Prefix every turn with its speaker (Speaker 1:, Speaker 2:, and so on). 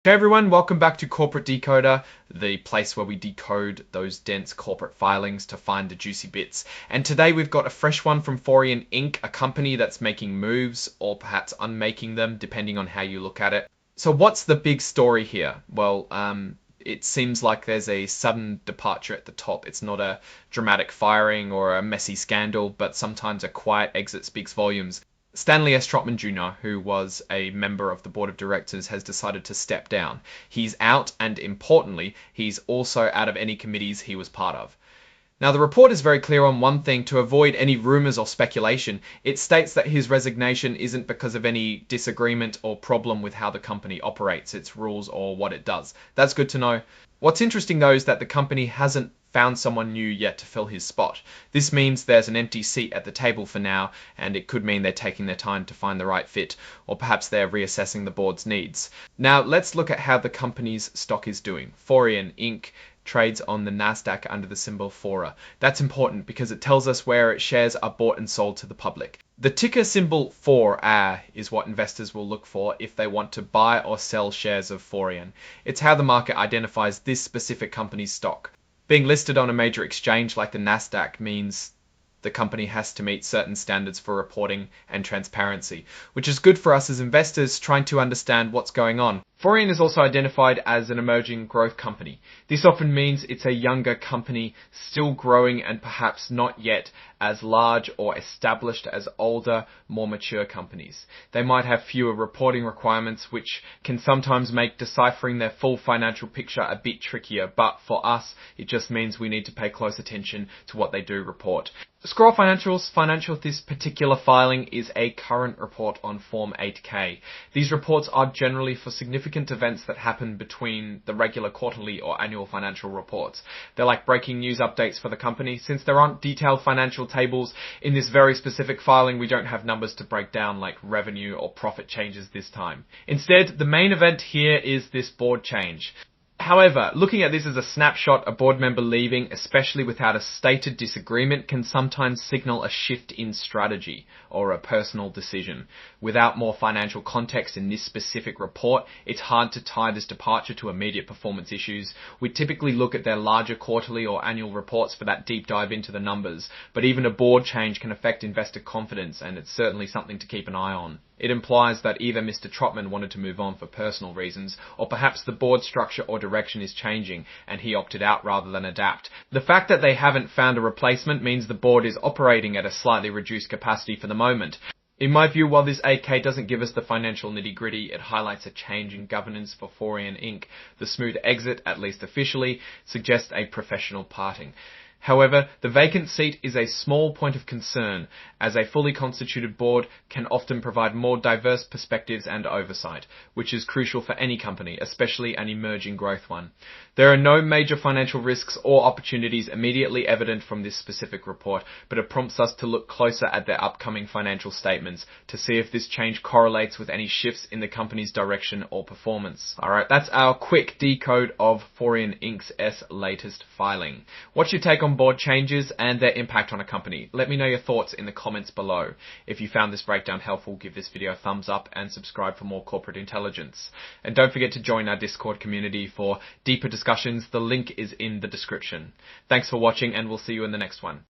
Speaker 1: Hey everyone, welcome back to Corporate Decoder, the place where we decode those dense corporate filings to find the juicy bits. And today we've got a fresh one from Forian Inc, a company that's making moves or perhaps unmaking them, depending on how you look at it. So what's the big story here? Well, it seems like there's a sudden departure at the top. It's not a dramatic firing or a messy scandal, but sometimes a quiet exit speaks volumes. Stanley S. Trotman Jr., who was a member of the board of directors, has decided to step down. He's out, and importantly, he's also out of any committees he was part of. Now, the report is very clear on one thing: to avoid any rumours or speculation, it states that his resignation isn't because of any disagreement or problem with how the company operates, its rules, or what it does. That's good to know. What's interesting, though, is that the company hasn't found someone new yet to fill his spot. This means there's an empty seat at the table for now, and it could mean they're taking their time to find the right fit, or perhaps they're reassessing the board's needs. Now, let's look at how the company's stock is doing. Forian Inc. trades on the Nasdaq under the symbol FORA. That's important because it tells us where its shares are bought and sold to the public. The ticker symbol FORA is what investors will look for if they want to buy or sell shares of Forian. It's how the market identifies this specific company's stock. Being listed on a major exchange like the Nasdaq means the company has to meet certain standards for reporting and transparency, which is good for us as investors trying to understand what's going on. Forian is also identified as an emerging growth company. This often means it's a younger company, still growing and perhaps not yet as large or established as older, more mature companies. They might have fewer reporting requirements, which can sometimes make deciphering their full financial picture a bit trickier, but for us, it just means we need to pay close attention to what they do report. Scroll Financial's financial this particular filing is a current report on Form 8K. These reports are generally for significant events that happen between the regular quarterly or annual financial reports. They're like breaking news updates for the company. Since there aren't detailed financial tables in this very specific filing, we don't have numbers to break down like revenue or profit changes this time. Instead, the main event here is this board change. However, looking at this as a snapshot, a board member leaving, especially without a stated disagreement, can sometimes signal a shift in strategy or a personal decision. Without more financial context in this specific report, it's hard to tie this departure to immediate performance issues. We typically look at their larger quarterly or annual reports for that deep dive into the numbers, but even a board change can affect investor confidence, and it's certainly something to keep an eye on. It implies that either Mr. Trotman wanted to move on for personal reasons, or perhaps the board structure or direction is changing and he opted out rather than adapt. The fact that they haven't found a replacement means the board is operating at a slightly reduced capacity for the moment. In my view, while this 8K doesn't give us the financial nitty-gritty, it highlights a change in governance for Forian Inc. The smooth exit, at least officially, suggests a professional parting. However, the vacant seat is a small point of concern, as a fully constituted board can often provide more diverse perspectives and oversight, which is crucial for any company, especially an emerging growth one. There are no major financial risks or opportunities immediately evident from this specific report, but it prompts us to look closer at their upcoming financial statements to see if this change correlates with any shifts in the company's direction or performance. Alright, that's our quick decode of Forian Inc.'s latest filing. What's your take on board changes and their impact on a company? Let me know your thoughts in the comments below. If you found this breakdown helpful, give this video a thumbs up and subscribe for more corporate intelligence. And don't forget to join our Discord community for deeper discussions. The link is in the description. Thanks for watching, and we'll see you in the next one.